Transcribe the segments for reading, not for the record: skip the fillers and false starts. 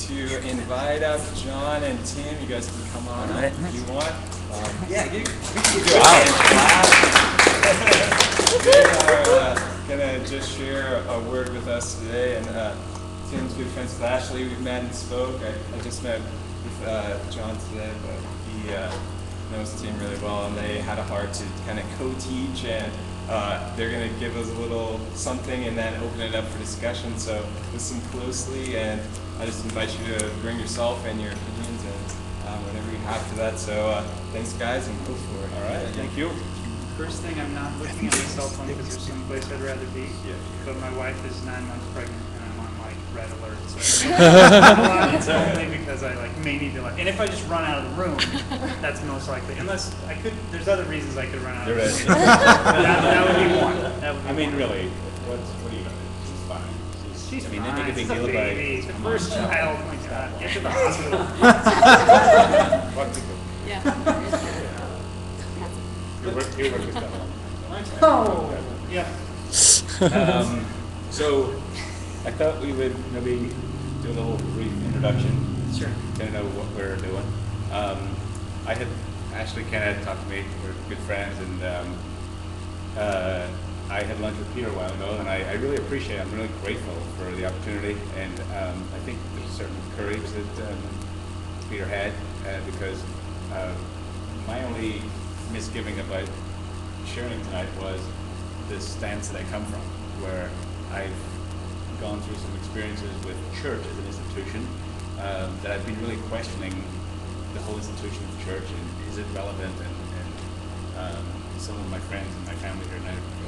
to invite up John and Tim. You guys can come on up if you want. Yeah, we can do it. They are going to just share a word with us today. And Tim's good friends with Ashley. We've met and spoke. I just met with John today, but he knows Tim really well, and they had a heart to kind of co-teach, and they're going to give us a little something and then open it up for discussion. So listen closely, and I just invite you to bring yourself and your opinions and whatever you have to that. So thanks, guys, and go for it. All right, thank you. First thing, I'm not looking at my cell phone because there's someplace I'd rather be. Yeah. But my wife is 9 months pregnant, and I'm on like red alert. So it's only because I may need to and if I just run out of the room, that's most likely. Unless I could, there's other reasons I could run out of the room. That would be one. I mean, really, what are you gonna do? She's fine. She's I mean, fine. they make a big She's a deal about baby. it. The first child. Oh my God. Get to the hospital. What people? Yeah. Your work is done. Oh. Yeah. So, I thought we would maybe do a little brief introduction. Sure. Kind of know what we're doing. I had Ashley kind of talked to me. We're good friends, and I had lunch with Peter a while ago, and I really appreciate it. I'm really grateful for the opportunity, and I think there's a certain courage that Peter had because my only misgiving about sharing tonight was the stance that I come from, where I've gone through some experiences with church as an institution that I've been really questioning the whole institution of church, and is it relevant, and some of my friends and my family here now go,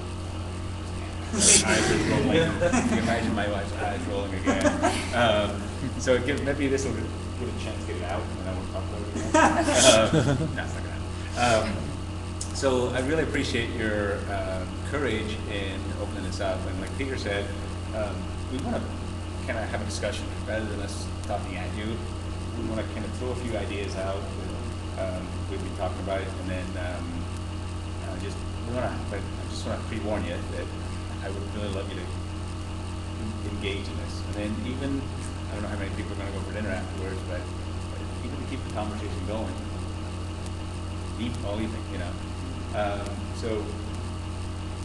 eyes are rolling. You can imagine my wife's eyes rolling again. So maybe this will give a chance to get it out, and then I won't talk about it again. No, it's not gonna happen. So I really appreciate your courage in opening this up, and like Peter said, we want to kind of have a discussion rather than us talking at you. We want to kind of throw a few ideas out that we've been talking about, and then I just want to pre-warn you that I would really love you to engage in this, and then even I don't know how many people are going to go for dinner afterwards, but even to keep the conversation going, all evening, you know. So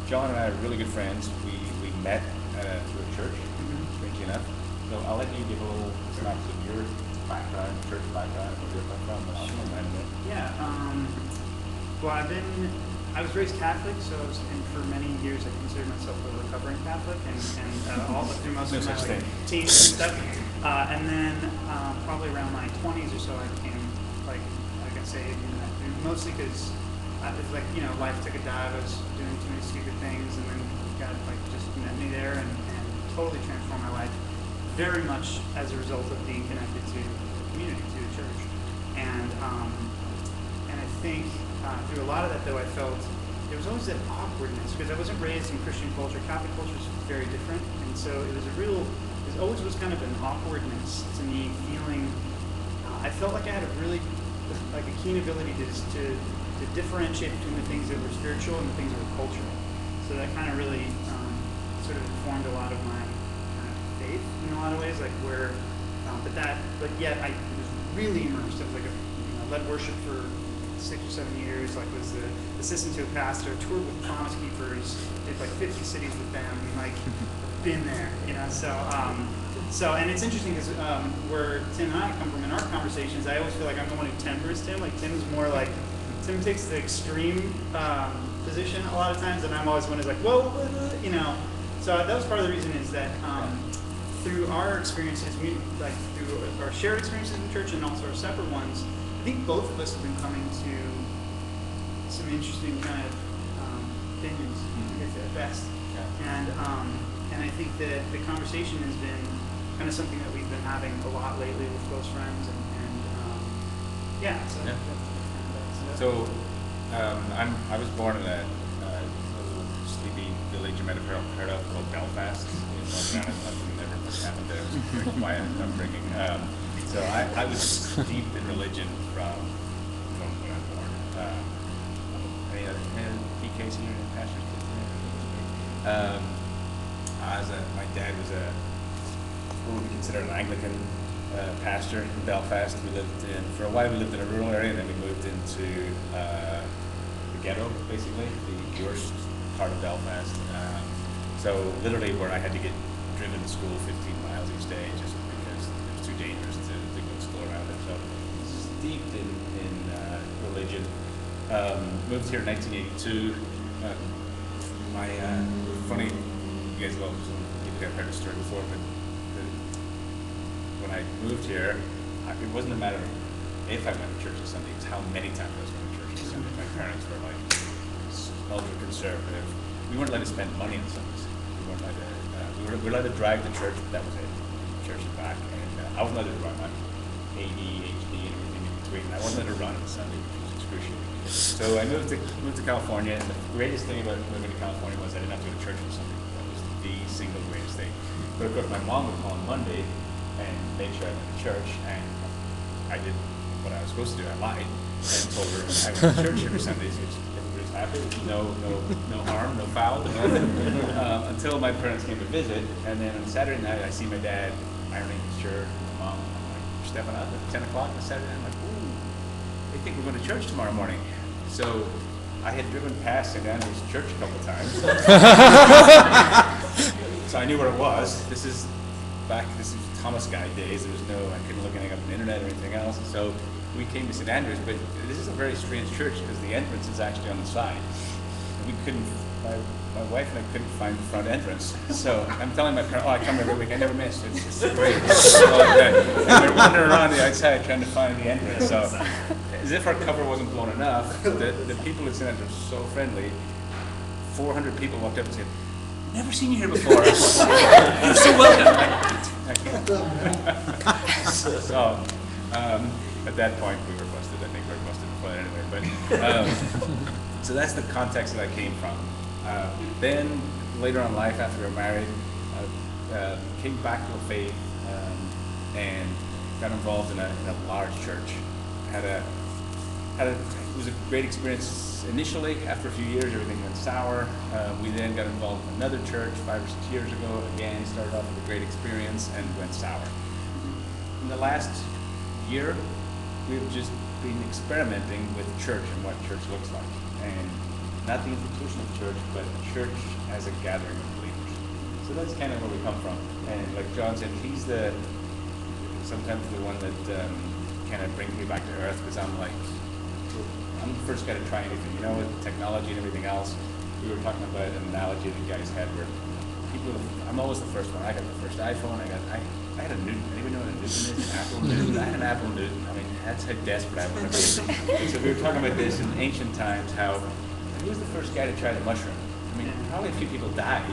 John and I are really good friends. We met through a church, strangely enough. So I'll let you give a little synopsis of your background, church background, where you're from. Yeah. Well, I was raised Catholic, so and for many years I considered myself a recovering Catholic, and all through most of my teens and stuff. And then probably around my 20s or so, I became like I say, mostly because it's like life took a dive. I was doing too many stupid things, and then God just met me there and totally transformed my life. Very much as a result of being connected to the community, to the church, and I think through a lot of that though, I felt there was always that awkwardness because I wasn't raised in Christian culture. Catholic culture is very different, and so it always was kind of an awkwardness to me, feeling. I felt like I had a really a keen ability to differentiate between the things that were spiritual and the things that were cultural. So that kind of really sort of informed a lot of my faith in a lot of ways, but yet I was really immersed. I was led worship for 6 or 7 years, was the assistant to a pastor, toured with Promise Keepers, did 50 cities with them, been there, So, and it's interesting because where Tim and I come from in our conversations, I always feel like I'm the one who tempers Tim. Tim's more Tim takes the extreme position a lot of times, and I'm always one who's whoa, So that was part of the reason is that through our experiences, through our shared experiences in church and also our separate ones, I think both of us have been coming to some interesting kind of opinions, at best. Yeah. And I think that the conversation has been kind of something that we've been having a lot lately with close friends, and yeah. So I was born in a little sleepy village you might have heard of called Belfast. Nothing never happened there. It was very quiet upbringing. So I was steeped in religion from when I was born. Any other PKs here and pastors? My dad was what would be considered an Anglican pastor in Belfast. For a while we lived in a rural area, and then we moved into the ghetto, basically, the worst part of Belfast. So literally where I had to get driven to school 15 miles each day just because it was too dangerous to go to school around it. So steeped in religion. Moved here in 1982. Funny, you guys have heard the story before, but when I moved here, it wasn't a matter of if I went to church on Sunday, it was how many times I was going to church on Sunday. My parents were like ultra conservative. We weren't allowed to spend money on Sundays. We weren't allowed to. We were allowed to drive to church, but that was it. Church and back, and I wasn't allowed to run. I'm ADHD and everything in between. I wasn't allowed to run on Sunday, which was excruciating. So I moved to California, and the greatest thing about moving to California was I didn't have to go to church on Sunday. That was the single greatest thing. But of course, my mom would call on Monday and make sure I went to church, and I did what I was supposed to do. I lied and told her I went to church every Sunday, so everybody's happy. No harm, no foul, until my parents came to visit, and then on Saturday night I see my dad ironing his shirt, and my mom, I'm like, "You're stepping up at 10 o'clock on Saturday night." I'm like, "Ooh, they think we're going to church tomorrow morning." So I had driven past St. Andrew's Church a couple of times, so I knew where it was. This is Thomas Guide days. I couldn't look anything up on the internet or anything else. So we came to St. Andrew's, but this is a very strange church because the entrance is actually on the side. And my wife and I couldn't find the front entrance. So I'm telling my parents, I come every week, I never miss. It's great. And we're wandering around the outside trying to find the entrance. So as if our cover wasn't blown enough, the people at St. Andrew's were so friendly. 400 people walked up and said, "Never seen you here before. You're so welcome." So at that point we were busted. I think we were busted before that anyway. But so that's the context that I came from. Then later on in life, after we were married, came back to the faith and got involved in a large church. It was a great experience initially. After a few years, everything went sour. We then got involved in another church 5 or 6 years ago. Again, started off with a great experience and went sour. In the last year, we've just been experimenting with church and what church looks like. And not the institution of church, but church as a gathering of believers. So that's kind of where we come from. And like John said, he's sometimes the one that kind of brings me back to earth, because I'm the first guy to try anything, with technology and everything else. We were talking about an analogy that you guys had where I'm always the first one. I got the first iPhone. I had a Newton. Anybody know what a Newton is? An Apple Newton. I had an Apple Newton. I mean, that's how desperate I want to be. So we were talking about this in ancient times, how who was the first guy to try the mushroom? I mean, probably a few people died,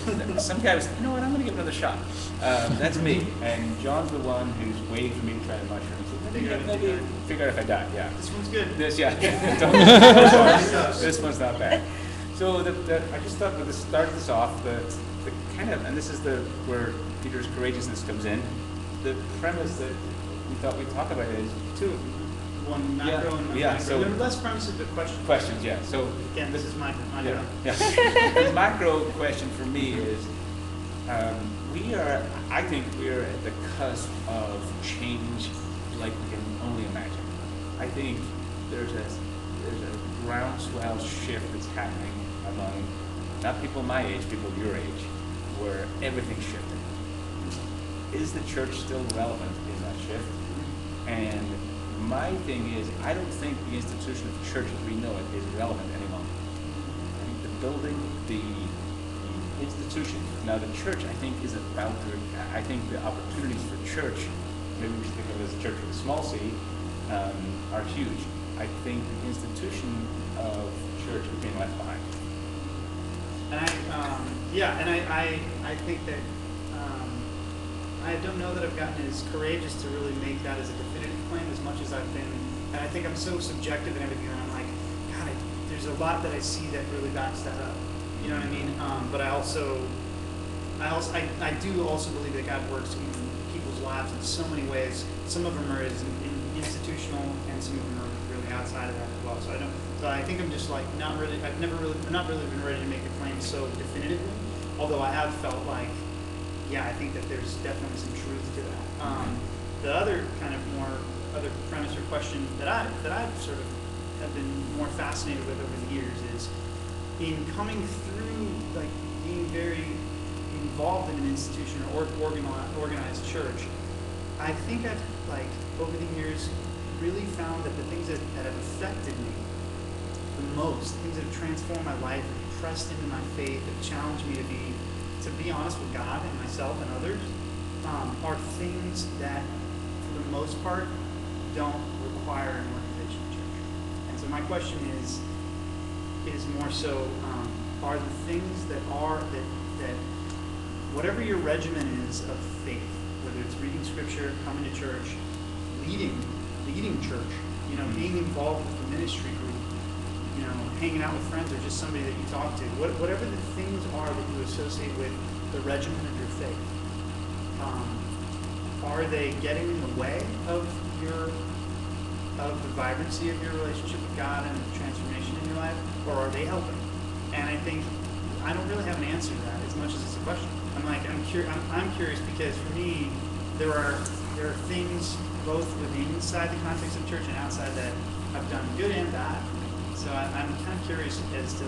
but some guy was, you know what, I'm going to give another shot. That's me. And John's the one who's waiting for me to try the mushroom. So maybe figure out if I die. Yeah. This one's good. This one's not bad. So I just thought to start this off, the kind of, and this is where Peter's courageousness comes in. The premise that we thought we'd talk about is two. One macro and one micro. So less premises, but questions. Questions, yeah. So again, this is my yeah. The macro question for me is, I think we are at the cusp of change like we can only imagine. I think there's a groundswell shift that's happening among not people my age, people your age, where everything's shifting. Is the church still relevant in that shift? And my thing is, I don't think the institution of the church as we know it is relevant any longer. I think the building, the institution. Now the church, I think, is about I think the opportunities for church, maybe we should think of it as a church with a small c, are huge. I think the institution of church is being left behind. And I think that I don't know that I've gotten as courageous to really make that as a definitive claim as much as I've been, and I think I'm so subjective in everything, and I'm like, God, there's a lot that I see that really backs that up. You know what I mean? But I do also believe that God works in people's lives in so many ways. Some of them are institutional, and some of them are really outside of that as well. So I think I'm just like not really been ready to make a claim so definitively. Although I have felt like, yeah, I think that there's definitely some truth to that. the other kind of other premise or question that I sort of have been more fascinated with over the years is in coming through like being very involved in an institution or organized church. I think I've like over the years really found that the things that have affected me the most, things that have transformed my life, have pressed into my faith, have challenged me to be honest with God and myself and others, are things that, for the most part, don't require an organizational church. And so my question is more so, are the things that whatever your regimen is of faith, whether it's reading scripture, coming to church, leading church, being involved with the ministry group, hanging out with friends or just somebody that you talk to, whatever the things are that you associate with the regimen of your faith, are they getting in the way of the vibrancy of your relationship with God and the transformation in your life, or are they helping? And I think I don't really have an answer to that as much as it's a question. I'm curious because for me there are things both inside the context of church and outside that have done good and bad. So I'm kind of curious as to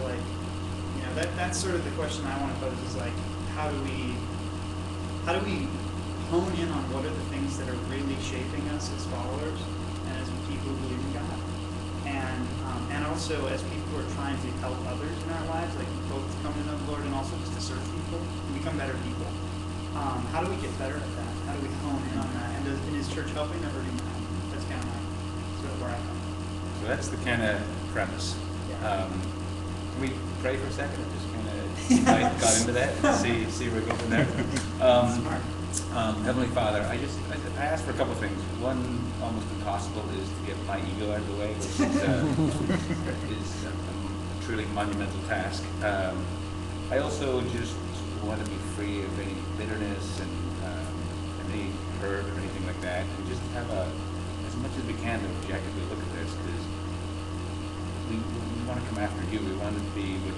that's sort of the question I want to pose is like how do we hone in on what are the things that are really shaping us as followers and as people who believe in God, and also as people who are trying to help others in our lives, like both to come to know the Lord and also just to serve people and become better people. How do we get better at that? How do we hone in on that? And is church helping or hurting that? That's kind of sort of where I come from. So that's the kind of premise. Yeah. Can we pray for a second and just kind of got into that and see where we go from there? Smart. Heavenly Father, I asked for a couple of things. One, almost impossible, is to get my ego out of the way, which is a truly monumental task. I also just want to be free of any bitterness and any hurt or anything like that, and just have as much as we can to objectively look at this, because we want to come after you. We want to be where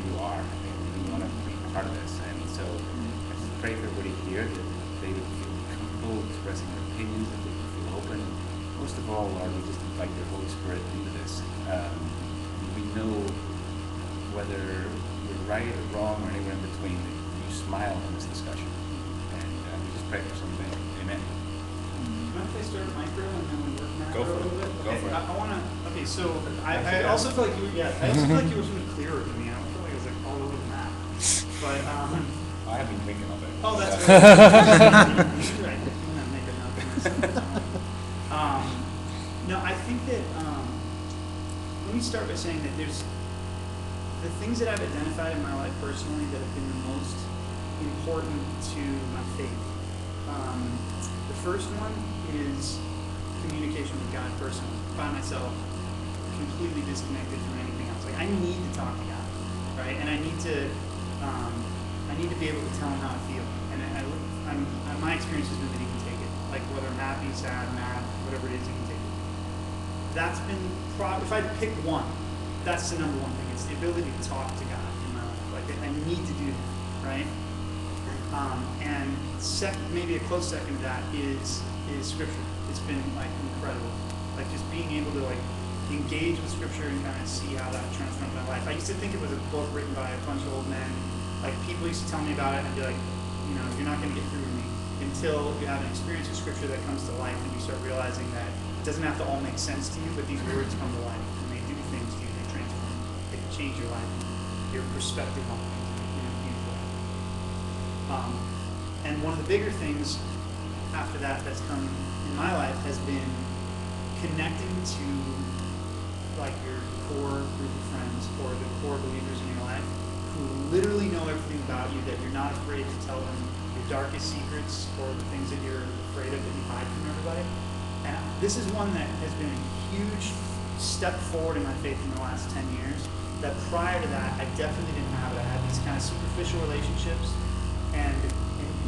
you are, and we want to be part of this. And so I just pray for everybody here that they would feel comfortable expressing their opinions, that they would feel open. Most of all, Lord, we just invite your Holy Spirit into this. We know whether we're right or wrong or anywhere in between, that you smile in this discussion. And we just pray for something. Amen. Mind if I start micro and then we work macro Go for a it. little bit? Go Okay, for it. I want to. Okay, so I Actually, also feel like you were sort of clearer than me. I don't feel like it was like all over the map. But I have been thinking of it. oh, that's right. You're right. I'm gonna make a note for myself. No, I think that. Let me start by saying that there's the things that I've identified in my life personally that have been the most important to my faith. The first one is communication with God personally. By myself, completely disconnected from anything else. Like I need to talk to God, right? And I need to be able to tell Him how I feel. And my experience has been that He can take it. Like whether I'm happy, sad, mad, whatever it is, He can take it. That's been if I had to pick one, that's the number one thing. It's the ability to talk to God in my life. Like I need to do that, right? And maybe a close second to that is Scripture. It's been like incredible. Like just being able to like engage with Scripture and kind of see how that transformed my life. I used to think it was a book written by a bunch of old men. Like people used to tell me about it and be like, you're not going to get through with me until you have an experience with Scripture that comes to life and you start realizing that it doesn't have to all make sense to you, but these words come to life and they do things to you. They transform you. They can change your life, your perspective on things in a huge way. And one of the bigger things after that that's come in my life has been connecting to like your core group of friends or the core believers in your life who literally know everything about you, that you're not afraid to tell them your darkest secrets or the things that you're afraid of that you hide from everybody. And this is one that has been a huge step forward in my faith in the last 10 years, that prior to that, I definitely didn't have it. I had these kind of superficial relationships, and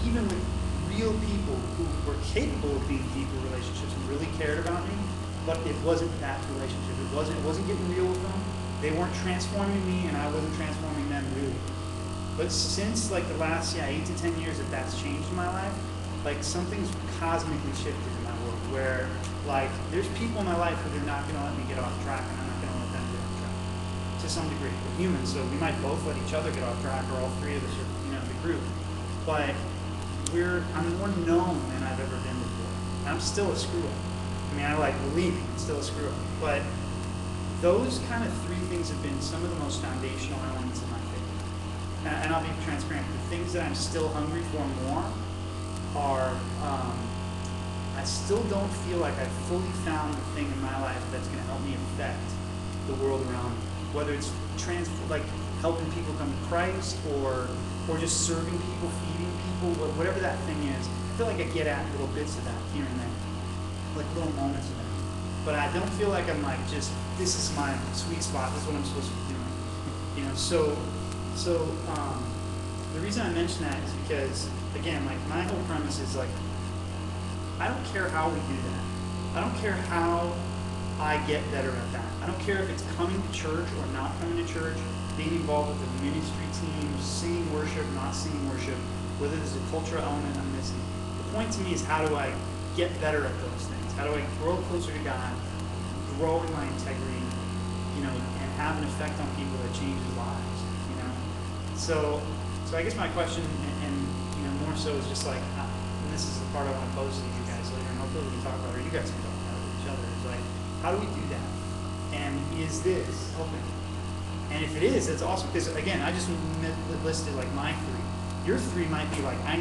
even with real people who were capable of being deeper relationships and really cared about me, but it wasn't that relationship. It wasn't getting real with them. They weren't transforming me, and I wasn't transforming them really. But since like the last 8 to 10 years that's changed in my life, like something's cosmically shifted in my world where like there's people in my life who they're not going to let me get off track, and I'm not going to let them get off track to some degree. We're humans, so we might both let each other get off track, or all three of us, or the group. But I'm more known than I've ever been before. And I'm still a screw up. I mean, I like believe me, I'm still a screw up. But those kind of three things have been some of the most foundational elements of my faith. And I'll be transparent. The things that I'm still hungry for more are, I still don't feel like I've fully found the thing in my life that's going to help me affect the world around me. Whether it's like helping people come to Christ, or just serving people, feeding people, whatever that thing is. I feel like I get at little bits of that here and there, like little moments of that. But I don't feel like I'm like just, this is my sweet spot, this is what I'm supposed to be doing. So the reason I mention that is because, again, like my whole premise is like, I don't care how we do that. I don't care how I get better at that. I don't care if it's coming to church or not coming to church, being involved with the ministry team, singing worship, not singing worship, whether there's a cultural element I'm missing. The point to me is, how do I get better at those things? How do I grow closer to God, grow in my integrity, and have an effect on people that changes lives, So I guess my question, and more so, is just like, and this is the part I want to pose to you guys later, and hopefully we can talk about it, or you guys can talk about it with each other, is like, how do we do that? And is this helping? And if it is, that's awesome, because again, I just listed like my three. Your three might be like, I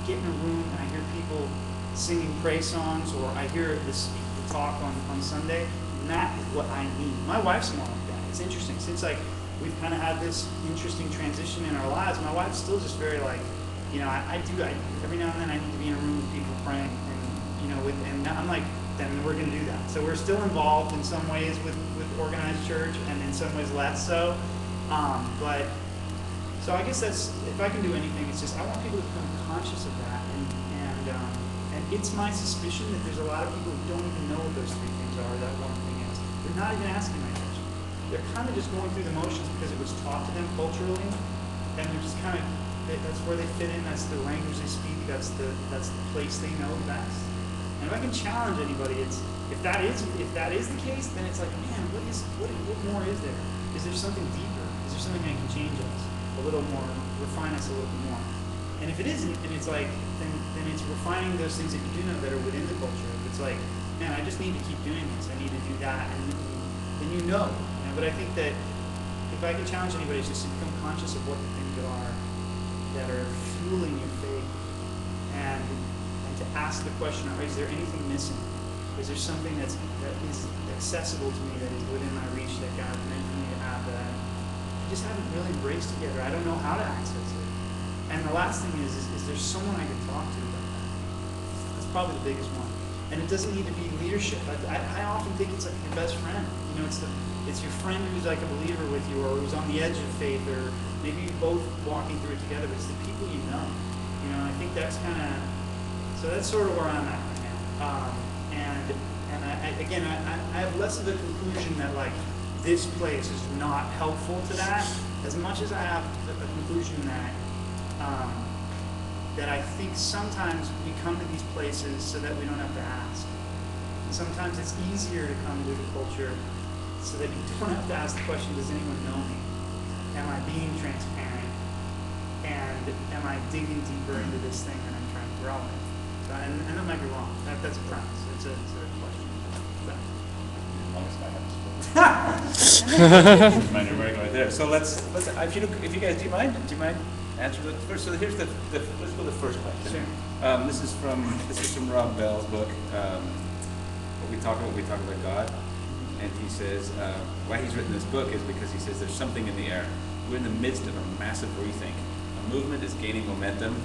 get in a room and I hear people singing praise songs, or I hear the talk on Sunday, and that is what I need. My wife's more like that. It's interesting. Since like we've kind of had this interesting transition in our lives, my wife's still just very like, I every now and then I need to be in a room with people praying, and and I'm like, then we're going to do that. So we're still involved in some ways with organized church, and in some ways less so. But so I guess that's, if I can do anything, it's just I want people to become conscious of that, and it's my suspicion that there's a lot of people who don't even know what those three things are, that one thing is. They're not even asking that question. They're kind of just going through the motions because it was taught to them culturally, and they're just kind of, that's where they fit in. That's the language they speak. That's the place they know best. And if I can challenge anybody, it's if that is the case, then it's like, man, what more is there? Is there something deeper? Is there something that can change us a little more, refine us a little bit more? And if it isn't, then it's like, then it's refining those things that you do know that are within the culture. If it's like, man, I just need to keep doing this, I need to do that, and then you know. But I think that if I can challenge anybody, it's just to become conscious of what the things are that are fueling your faith, and to ask the question, is there anything missing? Is there something that is accessible to me, that is within my reach, that God meant for me to have, that I just haven't really embraced together? I don't know how to access it. And the last thing is there someone I can talk to about that? That's probably the biggest one. And it doesn't need to be leadership. I often think it's like your best friend. It's your friend who's like a believer with you, or who's on the edge of faith, or maybe you're both walking through it together. But it's the people you know. I think that's kind of, so that's sort of where I'm at right now. And I have less of a conclusion that like this place is not helpful to that, as much as I have a conclusion that that I think sometimes we come to these places so that we don't have to ask. And sometimes it's easier to come to the culture so that you don't have to ask the question, does anyone know me? Am I being transparent? And am I digging deeper into this thing that I'm trying to grow in? So, and that might be wrong. That's a premise. It's a question. Right there. So let's if you guys do you mind answer the first. So here's let's go to the first question. Sure. This is from Rob Bell's book. What we talk about God, and he says why he's written this book is because he says there's something in the air. We're in the midst of a massive rethink. A movement is gaining momentum.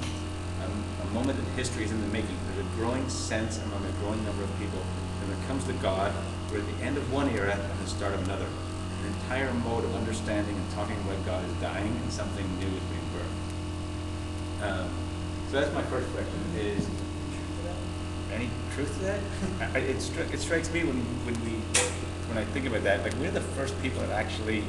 A moment in history is in the making. There's a growing sense among a growing number of people that when it comes to God, we're at the end of one era and the start of another. An entire mode of understanding and talking about God is dying, and something new is being birthed. So that's my first question: is any truth to that? It strikes me when I think about that, like we're the first people that actually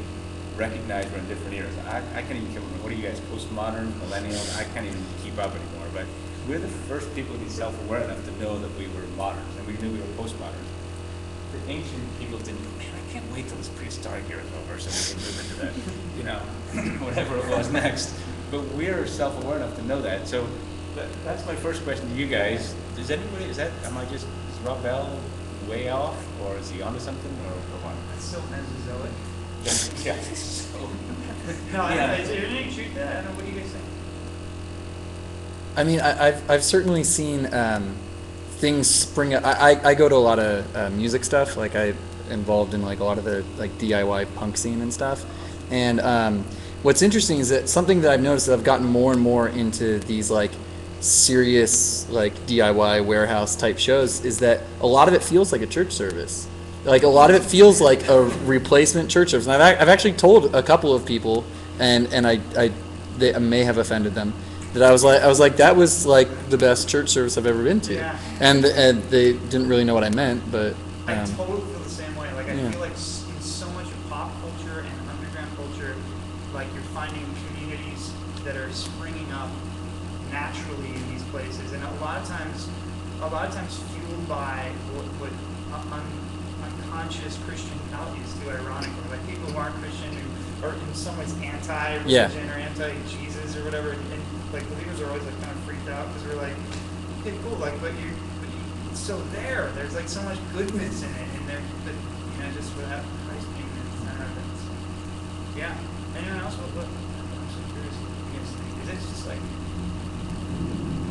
recognize we're in different eras. I can't even remember. What are you guys, postmodern, millennials? I can't even keep up anymore. But we're the first people to be self-aware enough to know that we were moderns, and we knew we were postmoderns. The ancient people didn't go, man, I can't wait till this prehistoric era is over so we can move into the, whatever it was next. But we're self-aware enough to know that. So that's my first question to you guys. Is Rob Bell way off, or is he onto something, or what? It's so Mesozoic. Yeah. So, No, yeah. is there any truth to that? I don't know. What do you guys think? I mean, I've certainly seen things spring up. I go to a lot of music stuff. Like I'm involved in like a lot of the like DIY punk scene and stuff. And what's interesting is that something that I've noticed that I've gotten more and more into these like serious like DIY warehouse type shows is that a lot of it feels like a church service. Like a lot of it feels like a replacement church service. And I've actually told a couple of people, and they may have offended them, that I was like that was like the best church service I've ever been to. Yeah. And they didn't really know what I meant, but I totally feel the same way. Like I yeah. feel like in so much of pop culture and underground culture, like you're finding communities that are springing up naturally in these places, and a lot of times fueled by what unconscious Christian values too. Ironically, like people who aren't Christian or in some ways anti-religion or anti-Jesus or whatever, and like believers are always like kind of freaked out because we're like, okay, cool, like but it's still there. There's like so much goodness in it, and there, but just without Christ being in the center of it. So, yeah. Anyone else? What? I'm so curious. What you guys think? Is it just like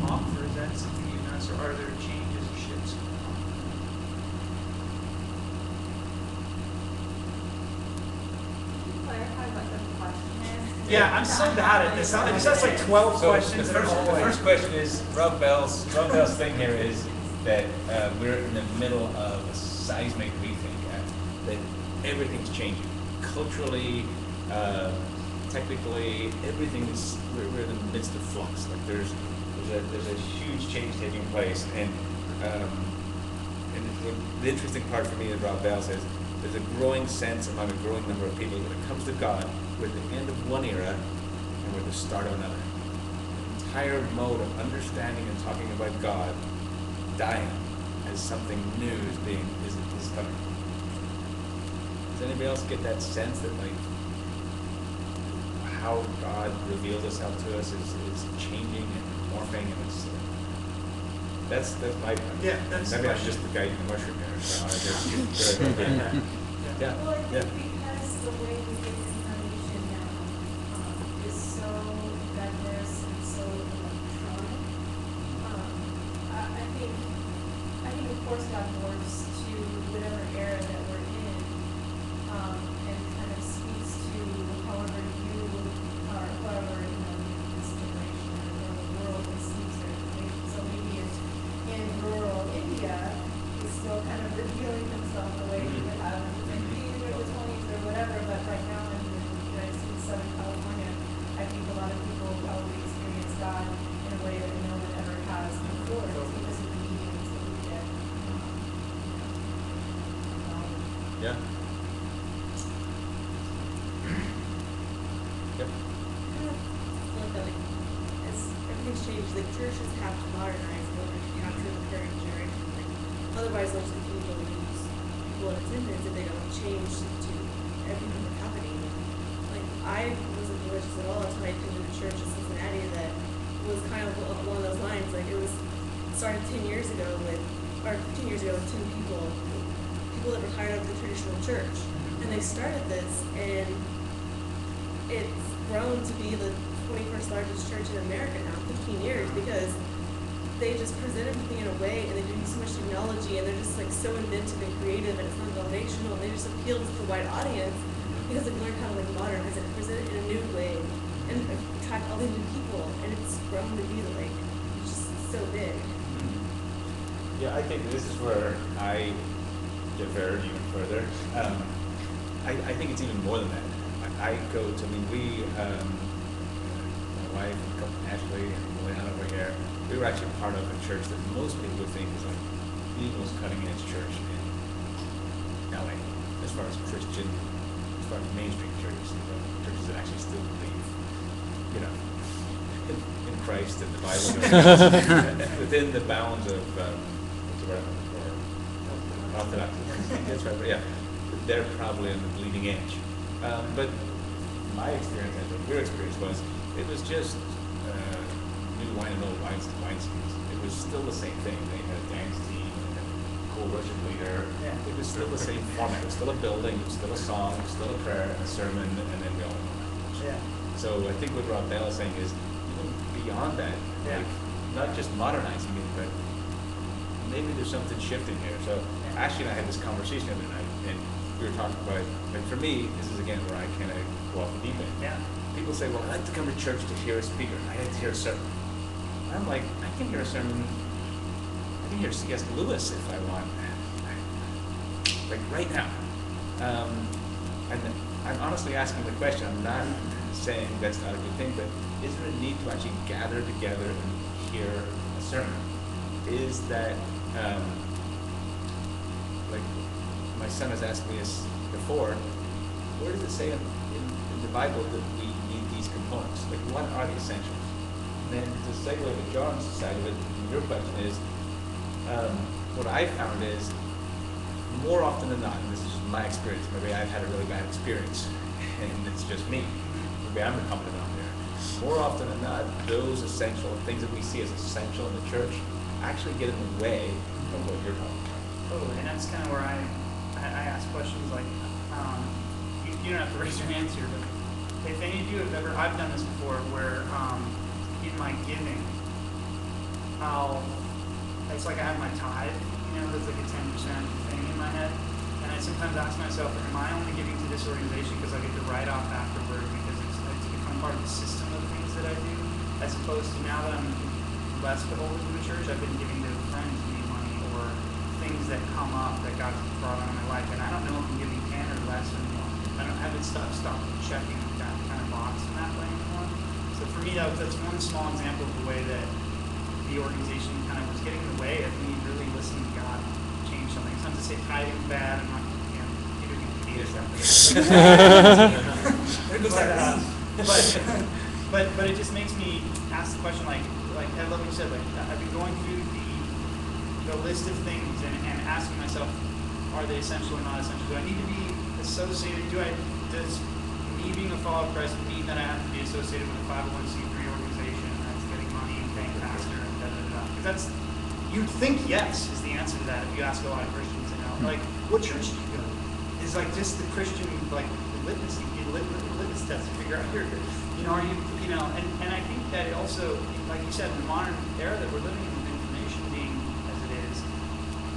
off, or is that something you notice, or are there changes or shifts going on? Clarify what the question is? Yeah, I'm so bad at this. I just asked like 12 So questions. the first question is Rob Bell's thing here is that we're in the middle of a seismic rethink. That everything's changing culturally, technically. Everything is we're in the midst of flux. Like there's a huge change taking place, and the interesting part for me that Rob Bell says there's a growing sense among a growing number of people that when it comes to God, we're at the end of one era and we're at the start of another. The entire mode of understanding and talking about God dying as something new is coming. Does anybody else get that sense that like how God reveals Himself to us is changing and morphing, and that's my Yeah, that's maybe the I'm just the guy in the mushroom here. So yeah. Well, I Yeah. think because the way we get information now is so diverse and so electronic, I think of course God morphs to whatever era that we're in, and kind of speaks to however you or whoever this generation or the world receives their information. So maybe in rural India, he's still kind of revealing himself the way he would have in the 50s or the 20s or whatever, but right now in the United States, Southern California, I think a lot of people probably experience God in a way that no one ever has before, just because of the mediums that we get. Yeah. Yep. Like that, like, as everything's changed, like churches have to modernize in order to capture the current generation. Like, otherwise, they'll just continue to lose people in attendance if they don't change to everything that's happening. Like, I wasn't religious at all until I attended a church in Cincinnati that was kind of along those lines. Like, it was started 10 years ago with 15 years ago with 10 people that were tired of the traditional church. And they started this, and it's grown to be the 21st largest church in America now, 15 years, because they just present everything in a way, and they do so much technology, and they're just like so inventive and creative, and it's not foundational, and they just appeal to the wide audience because they've learned how to like modernize it, present it in a new way, and attract all these new people, and it's grown to be like just so big. Yeah, I think this is where I diverge even further. I think it's even more than that. I go to, my wife, Ashley, and Leanna over here, we were actually part of a church that most people would think is like the most cutting edge church in LA, as far as Christian, as far as mainstream churches, churches that actually still believe, in Christ and the Bible, within the bounds of what's the word I'm looking for? Orthodoxy. That's right, but yeah, they're probably on the bleeding edge. But my experience, and your experience was, it was just new wine and old wineskins. It was still the same thing. They had a dance team and a cool worship leader. Yeah. It was still the same format. It was still a building, it was still a song, it was still a prayer, a sermon, and then we all know language. Yeah. So I think what Rob Bell is saying is, even beyond that, Yeah. like, not just modernizing it, but maybe there's something shifting here. So Ashley and I had this conversation the other night, and we were talking about, and for me, this is again where I kind of go off the deep end. Yeah. People say, well, I like to come to church to hear a speaker. I like to hear a sermon. I'm like, I can hear a sermon. I can hear C.S. Lewis if I want. Like right now. And I'm honestly asking the question. I'm not saying that's not a good thing, but is there a need to actually gather together and hear a sermon? Is that, like my son has asked me this before, where does it say in the Bible that we need these components? Like, what are the essentials? And then to segue to John's side of it, your question is, what I found is, more often than not, and this is just my experience, maybe I've had a really bad experience, and it's just me, maybe I'm the competent out there. More often than not, those essential things that we see as essential in the church actually get in the way of what you're talking about. Totally, and that's kind of where I ask questions like, you don't have to raise your hands here, but if any of you have ever, I've done this before, where in my giving, it's like I have my tithe, there's like a 10% thing in my head, and I sometimes ask myself, am I only giving to this organization because I get the write-off afterward because it's become part of the system of things that I do, as opposed to now that I'm less beholden to the church, I've been giving to friends who need money or things that come up that God's brought on in my life, and I don't know if I'm giving 10 or less anymore. I don't have it stopped checking that kind of box in that way anymore. So for me, that's one small example of the way that the organization kind of was getting in the way of me really listening to God change something. Sometimes I say tithing's bad, I'm not, Peter can beat us after this. But it just makes me ask the question, like I love what you said, like I've been going through the list of things and asking myself, are they essential or not essential? Do I need to be associated? Does me being a follower of Christ mean that I have to be associated with a 501c3 organization that's getting money and paying pastor and da-da-da? Because you'd think yes is the answer to that if you ask a lot of Christians, like, what church do you go to? Is like just the Christian, like, litmus test to figure out here. Are you, and I think that it also, like you said, in the modern era that we're living in, with information being as it is,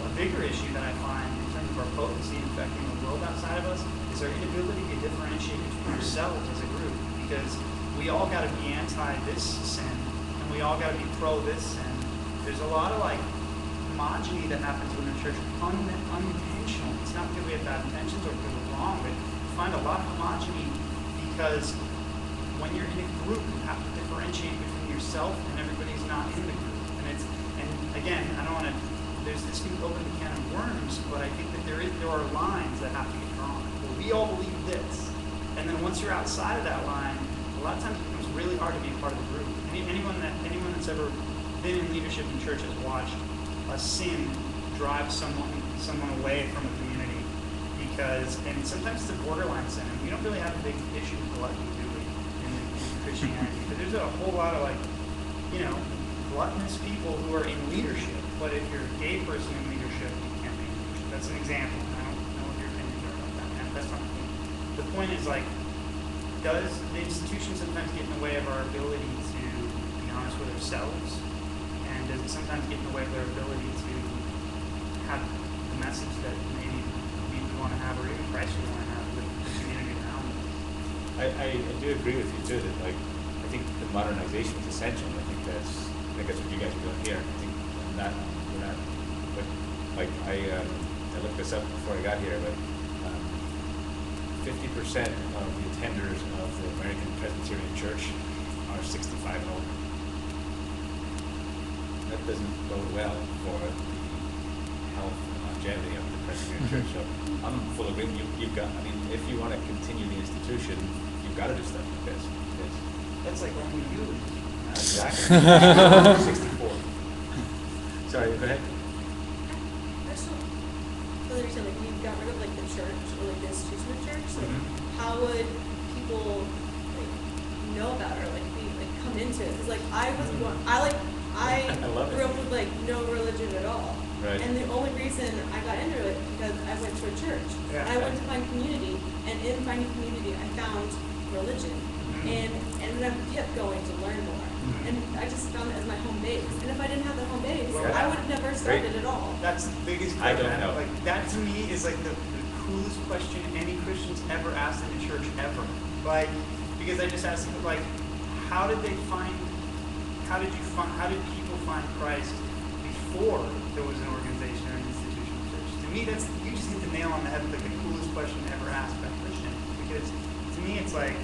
a bigger issue that I find in terms of our potency affecting the world outside of us is our inability to differentiate between ourselves as a group, because we all got to be anti this sin and we all got to be pro this sin. There's a lot of like homogeny that happens within the church, unintentional. It's not because we have bad intentions or because we're wrong, but you find a lot of homogeny because when you're in a group, you have to differentiate between yourself and everybody's not in the group. And again, I don't want to. There's this new open can of worms, but I think that there are lines that have to get drawn. Well, we all believe this, and then once you're outside of that line, a lot of times it becomes really hard to be a part of the group. Anyone that's ever been in leadership in church has watched a sin drive someone away from a community, and sometimes it's a borderline sin. And we don't really have a big issue with gluttony, do we, in Christianity? But there's a whole lot of gluttonous people who are in leadership. But if you're a gay person in leadership, you can't be in leadership. That's an example. I don't know what your opinions are about that. That's not the point. The point is, does the institution sometimes get in the way of our ability to be honest with ourselves? And does it sometimes get in the way of our ability to have the message that maybe we want to have, or even Christ would want to have with the community around us? I do agree with you too, that I think the modernization is essential. I think that's what you guys are doing here. I think we're not, but I looked this up before I got here, but 50% of the attenders of the American Presbyterian Church are 65 and older. That doesn't bode well for the health and longevity of the Presbyterian Church. So I'm full of agreement. If you want to continue the institution, you've got to do stuff like this. That's like only you. Exactly. 64. Sorry, go ahead. I just don't really understand, like, we got rid of, like, the church, or, like, the institution of church, like, how would people, like, know about it, or, like, be, like, come into it? Because, like, I was one, I I love it. grew up with, like, no religion at all. Right. And the only reason I got into it because I went to a church. Yeah. And I went to find community, and in finding community, I found religion. And then I kept going to learn more. And I just found it as my home base. And if I didn't have the home base, Well, I would have never started at all. That's the biggest I question. don't know. Like, that to me is like the coolest question any Christian's ever asked in a church ever. Like, because I just asked them, like, how did people find Christ before there was an organization or an institution of church? To me, you just hit the nail on the head with like the coolest question ever asked by a Christian. Because to me, it's like,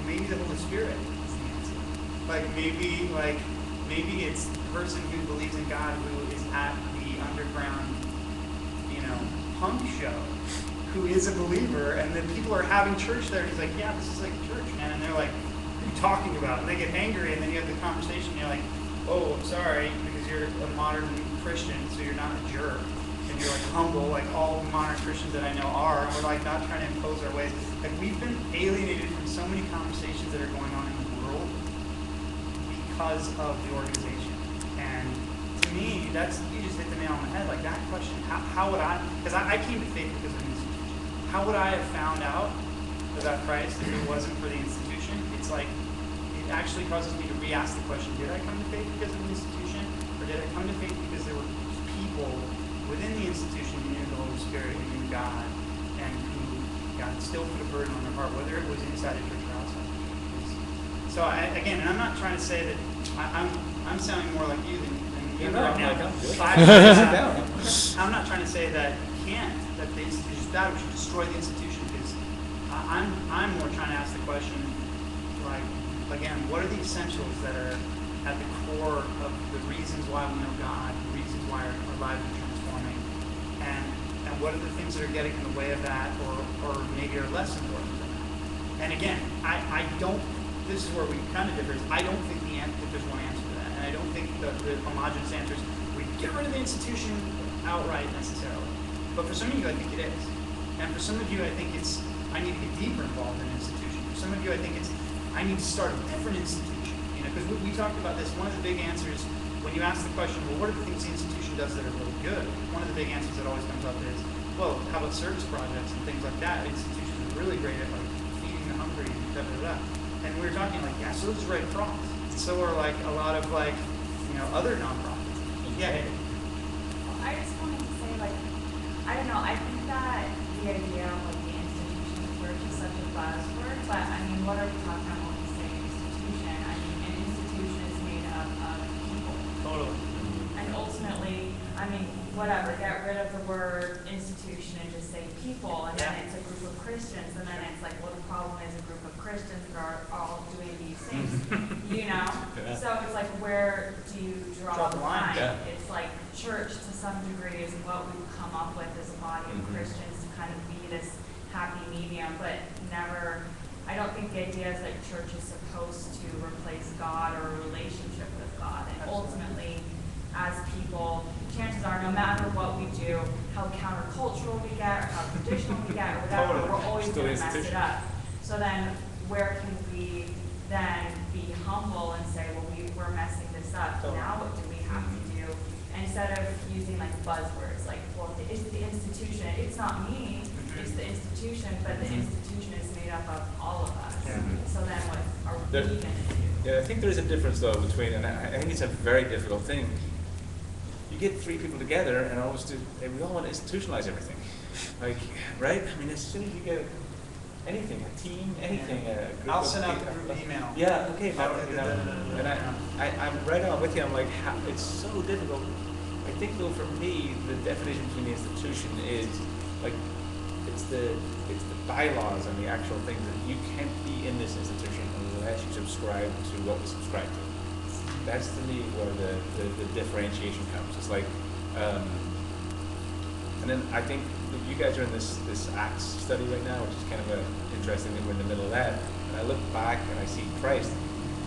maybe the Holy Spirit is the answer. Maybe it's the person who believes in God who is at the underground, punk show, who is a believer, and then people are having church there, and he's like, yeah, this is like church, man. And they're like, what are you talking about? And they get angry, and then you have the conversation, and you're like, oh, I'm sorry, because you're a modern Christian, so you're not a jerk. And you're like humble, like all modern Christians that I know are, and we're like not trying to impose our ways. Like, we've been alienated from so many conversations that are going on in the world because of the organization. And to me, you just hit the nail on the head. Like, that question, how would I, because I came to faith because of an institution. How would I have found out about Christ if it wasn't for the institution? It's like, it actually causes me to re-ask the question, did I come to faith because of the institution? Or did I come to faith because there were people within the institution who knew the Holy Spirit, who knew God, and who God still put a burden on their heart, whether it was inside a church or outside the church? So again, and I'm not trying to say that I'm sounding more like you than you right now. I'm not trying to say that you can't, that the institution is bad, we should destroy the institution, because I'm more trying to ask the question, like, again, what are the essentials that are at the core of the reasons why we know God, the reasons why our lives are transforming, and what are the things that are getting in the way of that, or maybe are less important than that. And again, I don't, this is where we kind of differ, I don't think that there's one answer to that, and I don't think the homogenous answer is we get rid of the institution outright necessarily. But for some of you, I think it is. And for some of you, I think it's, I need to get deeper involved in an institution. For some of you, I think it's, I need to start a different institution. Because we talked about this, one of the big answers, when you ask the question, well, what are the things the institution does that are really good? One of the big answers that always comes up is, well, how about service projects and things like that? Institutions are really great at, like, feeding the hungry and da-da-da. And we were talking, like, yeah, so is Red Cross. So are, like, a lot of, like, other nonprofits. Yeah. I just wanted to say, like, I don't know, I think that the idea of, like, the institution of church is such a buzzword, but, I mean, what are we talking about when we say institution? I mean, an institution is made up of people. Totally. And ultimately, I mean, whatever, get rid of the word institution and just say people, and then it's a group of Christians, and then it's like, well, the problem is a group of Christians that are all doing these things, Yeah. So it's like, where do you draw the line? Yeah. It's like church to some degree is what we've come up with as a body of Christians to kind of be this happy medium, but never, I don't think the idea is that church is supposed to replace God or a relationship with God. And ultimately, as people, chances are, no matter what we do, how countercultural we get, or how traditional we get, or whatever, we're always Still going to mess it institution. up. So then, where can we then be humble and say, well, we're messing this up. Now what do we have to do? And instead of using like buzzwords, like, well, it's the institution. It's not me, it's the institution, but the institution is made up of all of us. Yeah. So then what are we There- going to do? Yeah, I think there is a difference though between, and I think it's a very difficult thing. You get three people together and we all want to institutionalize everything. Like, right? I mean, as soon as you get anything, a team, anything, a group I'll of send out the people- group email. Yeah, okay, but, and I'm right on with you. I'm like, it's so difficult. I think though, for me, the definition between the institution is like, it's the bylaws and the actual things that you can't be in this institution unless you subscribe to what we subscribe to. That's to me where the differentiation comes. It's like, and then I think that you guys are in this Acts study right now, which is kind of interesting that we're in the middle of that. And I look back and I see Christ,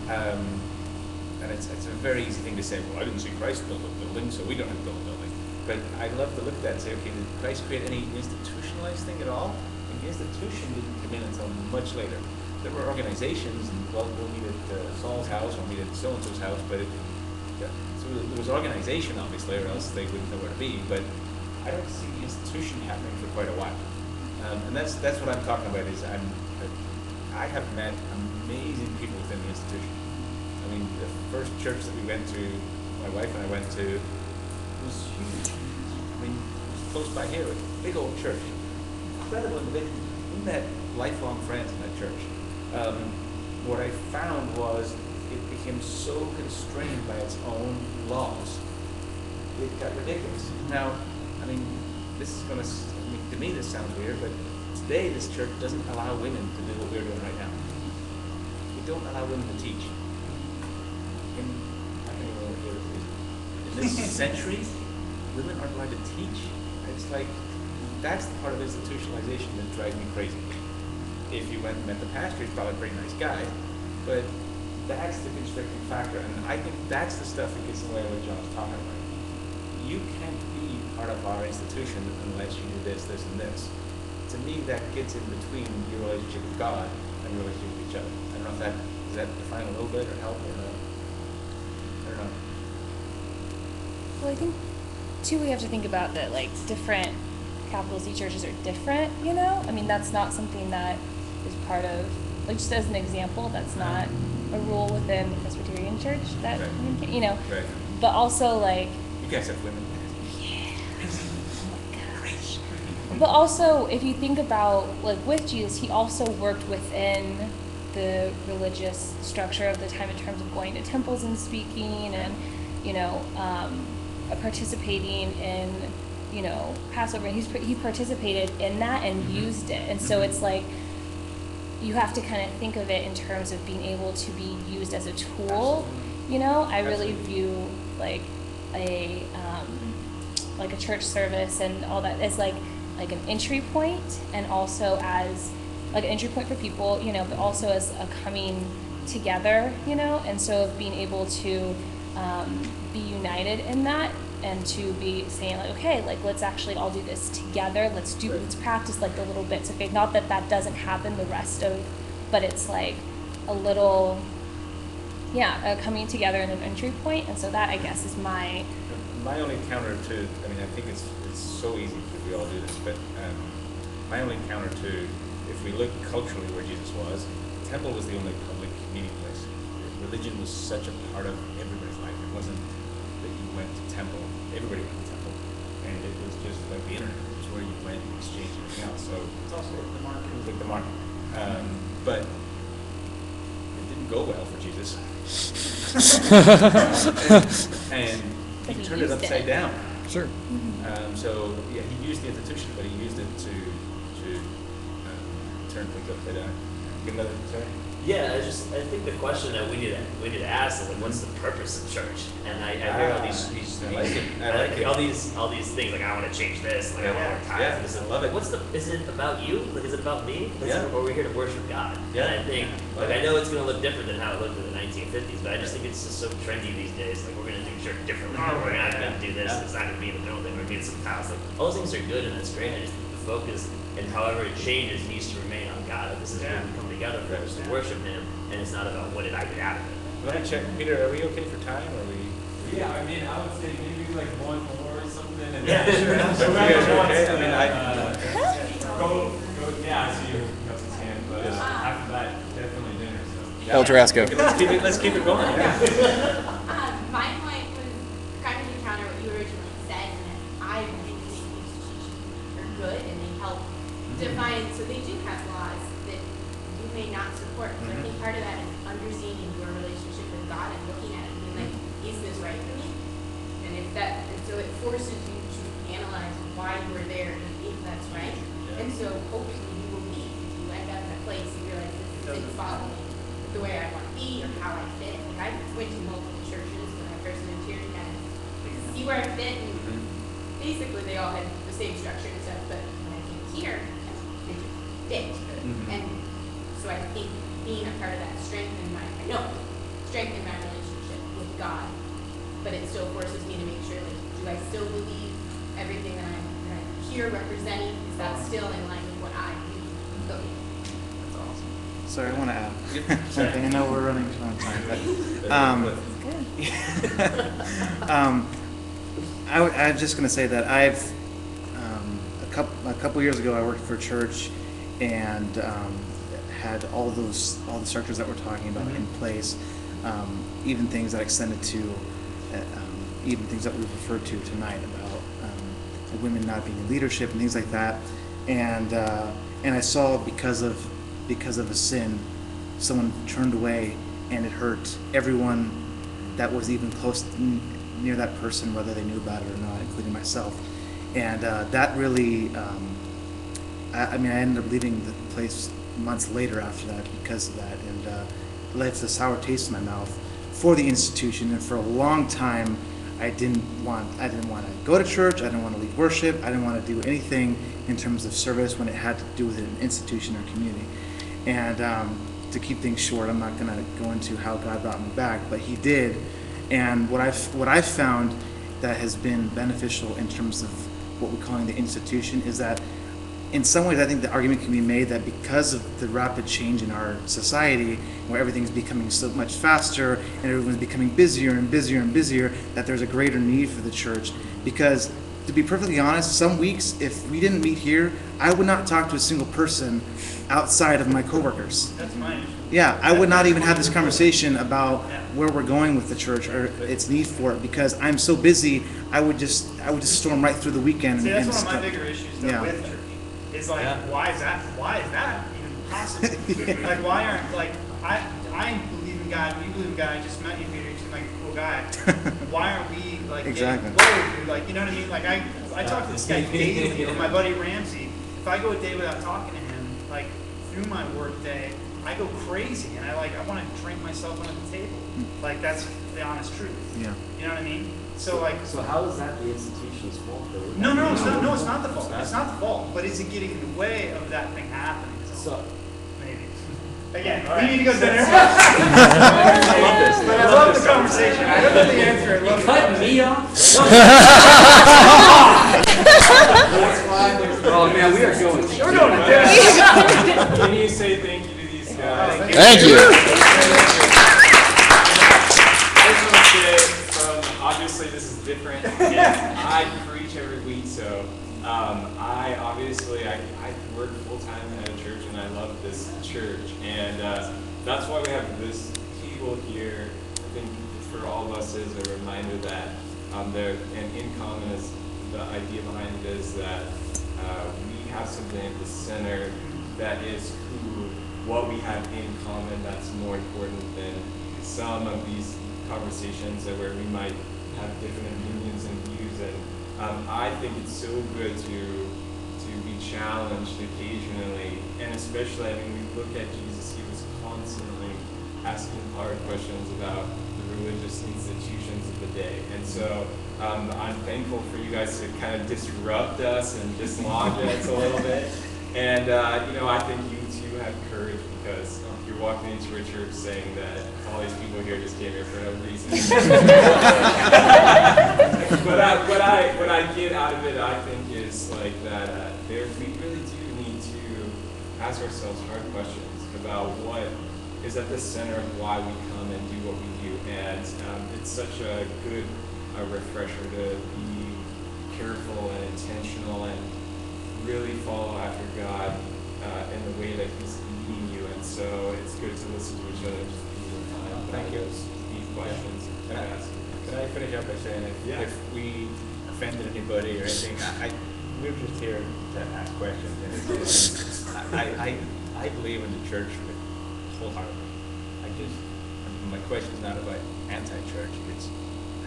And it's a very easy thing to say, well, I didn't see Christ build a building, so we don't have to build a building. But I'd love to look at that and say, okay, did Christ create any institutionalized thing at all? And the institution didn't come in until much later. There were organizations, and well, we'll meet at Saul's house, or meet at so-and-so's house, but so there was organization, obviously, or else they wouldn't know where to be. But I don't see the institution happening for quite a while. And that's what I'm talking about. Is I have met amazing people within the institution. I mean, the first church that we went to, my wife and I went to, was huge. I mean, it was close by here, a big old church. Incredible individuals. We met lifelong friends in that church. What I found was it became so constrained by its own laws. It got ridiculous. Now, I mean, this is going to, to me this sounds weird, but today this church doesn't allow women to do what we're doing right now. We don't allow women to teach. In this century, women aren't allowed to teach. It's like, that's the part of institutionalization that drives me crazy. If you went and met the pastor, he's probably a pretty nice guy, but that's the constricting factor, and I think that's the stuff that gets in the way of what John's talking about. You can't be part of our institution unless you do this, this, and this. To me, that gets in between your relationship with God and your relationship with each other. I don't know if does that define a little bit or help or not. I don't know. Well, I think too we have to think about that like different capital C churches are different, you know? I mean, that's not something that is part of, like just as an example, that's not a rule within the Presbyterian church that, Right. you know, Right. but also like, You guys have women. but also if you think about like with Jesus, he also worked within the religious structure of the time in terms of going to temples and speaking and, you know, participating in, you know, Passover. He participated in that and used it. And so it's like, you have to kind of think of it in terms of being able to be used as a tool. You know, I really view like a church service and all that as like an entry point, and also as like an entry point for people, you know, but also as a coming together, you know, and so being able to be united in that and to be saying like, okay, like let's actually all do this together. Let's practice like the little bits of faith. Not that that doesn't happen the rest of, but it's like a little, coming together in an entry point. And so that I guess is my only counter to, I mean, I think it's so easy because we all do this, but my only counter to, if we look culturally where Jesus was, the temple was the only public meeting place. Religion was such a part of everybody's life. It wasn't that you went to temple, everybody went to temple. And it was just like the internet, it was where you went and exchanged everything else. So It's also like the market. it was like the market. But it didn't go well for Jesus. and But he he turned it used upside it. down. Sure. So yeah, he used the institution, but he used it to turn things upside down. Get another, sorry? Yeah, I think the question that we need to ask is like, what's the purpose of church? And I hear all these I like it. I like it. all these things like I want to change this, like I want to work Yeah, tithes. I love it. Is it about you? Like, is it about me? Yeah. Or are we here to worship God? Yeah. And I think Yeah. like I know it's going to look different than how it looked in the 1950s, but I just think it's just so trendy these days. Like we're going to do church differently. We're not going to do this. Yeah. It's not going to be in the building. We're going to be in some house. Like all those things are good and that's great. I just think the focus and however it changes needs to remain on God. Like, this is where we come together for us to worship Him, and it's not about what did I get out of it. Let me check. Peter, are we okay for time? Or are we? Yeah, I mean, I would say maybe like one more or something. And Yeah, sure. So You guys are okay? wants I mean, go, yeah, I see your cups in hand, but Yes. after that, definitely dinner, so. El Tarasco. Okay, let's keep it going. Yeah. My point was kind of to counter what you originally said, and I think these institutions are good and they help define, so they do have laws that you may not support. So I think part of that is understanding your relationship with God and looking at it and being like, is this right for me? And so it forces you to analyze why you were there and if that's right. And so hopefully you will be, if you end up in a place and realize this isn't following the way I want to be or how I fit. Like I went to multiple churches when I first moved here to kind of see where I fit, and basically they all had the same structure and stuff, but when I came here, it just fit. And so I think being a part of that strengthened I know strengthen my relationship with God, but it still forces me to make sure, like, do I still believe everything that I'm here representing? Is that still in line with what I believe? That's awesome. Sorry, I want to add Yep. something. I know we're running on time, but I was just going to say that I've a couple years ago I worked for a church and had all the structures that we're talking about in place, even things that extended to even things that we've referred to tonight about women not being in leadership and things like that, and I saw because of a sin, someone turned away, and it hurt everyone that was even close near that person, whether they knew about it or not, including myself. And that really, I ended up leaving the place months later after that because of that, and it left a sour taste in my mouth for the institution. And for a long time, I didn't want to go to church. I didn't want to lead worship. I didn't want to do anything in terms of service when it had to do with an institution or community. And to keep things short, I'm not going to go into how God brought me back, but He did. And what I've found that has been beneficial in terms of what we're calling the institution is that in some ways I think the argument can be made that because of the rapid change in our society, where everything's becoming so much faster and everyone's becoming busier and busier and busier, that there's a greater need for the church. Because to be perfectly honest, some weeks if we didn't meet here, I would not talk to a single person outside of my coworkers. That's my issue. Yeah, I would not even have this conversation about where we're going with the church or its need for it because I'm so busy. I would just storm right through the weekend. See, that's and one of my stuff. bigger issues though, with church. It's like, why is that even possible? Like, why aren't, like, I believe in God, you believe in God, I just met you, Peter, you seem like a cool guy. Why aren't we, like, Exactly. getting close, dude? Like, you know what I mean? Like, I talk to this guy daily, my buddy Ramsey. If I go a day without talking to him, like, through my work day, I go crazy, and I want to drink myself under the table. Like, that's the honest truth. Yeah. You know what I mean? So, like, So how is that the institution's fault though? no, it's not. No, it's not the fault. It's not the fault. But is it getting in the way of that thing happening? So, Maybe. Again, we need to go to dinner. But I love the conversation. I don't know the answer. I love the cut me off? Oh man, we are going. We're going to dinner. Can you say thank you to these guys? Thank you. I just want to say, obviously this is different. I preach every week, so I work full time at a church, and I love this church, and that's why we have this table here. I think for all of us is a reminder that there, and Incommon is the idea behind it is that we have something at the center that is what we have in common that's more important than some of these conversations that where we might have different opinions and views, and I think it's so good to be challenged occasionally, and especially, we look at Jesus, he was constantly asking hard questions about the religious institutions of the day, and so I'm thankful for you guys to kind of disrupt us and dislodge us a little bit, and I think you two have courage because you're walking into a church saying that all these people here just came here for no reason. But what I get out of it, I think, is like that we really do need to ask ourselves hard questions about what is at the center of why we come and do what we do. And it's such a good refresher to be careful and intentional and really follow after God in the way that He's leading you. And so it's good to listen to each other. Thank you. Deep questions. Can I finish up by saying if we offended anybody or anything, we're just here to ask questions. And I believe in the church wholeheartedly. My question is not about anti-church, it's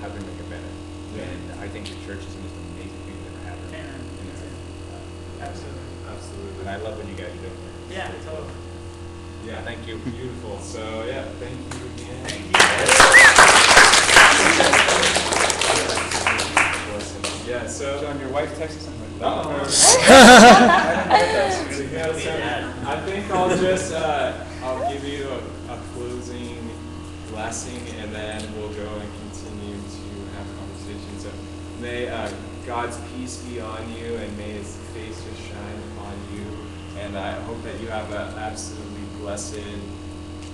how to make it better. Yeah. And I think the church is the most amazing thing that ever happened. Absolutely. And I love what you guys are doing. Yeah, totally. Yeah, Thank you. Beautiful. So yeah, thank you again. Thank you. Yeah, so John, your wife texted something. I think I'll just I'll give you a closing blessing, and then we'll go and continue to have conversations. So may God's peace be on you, and may His face just shine upon you. And I hope that you have an absolutely blessed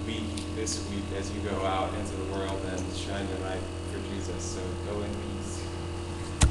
week this week as you go out into the world and shine your light for Jesus. So go in peace.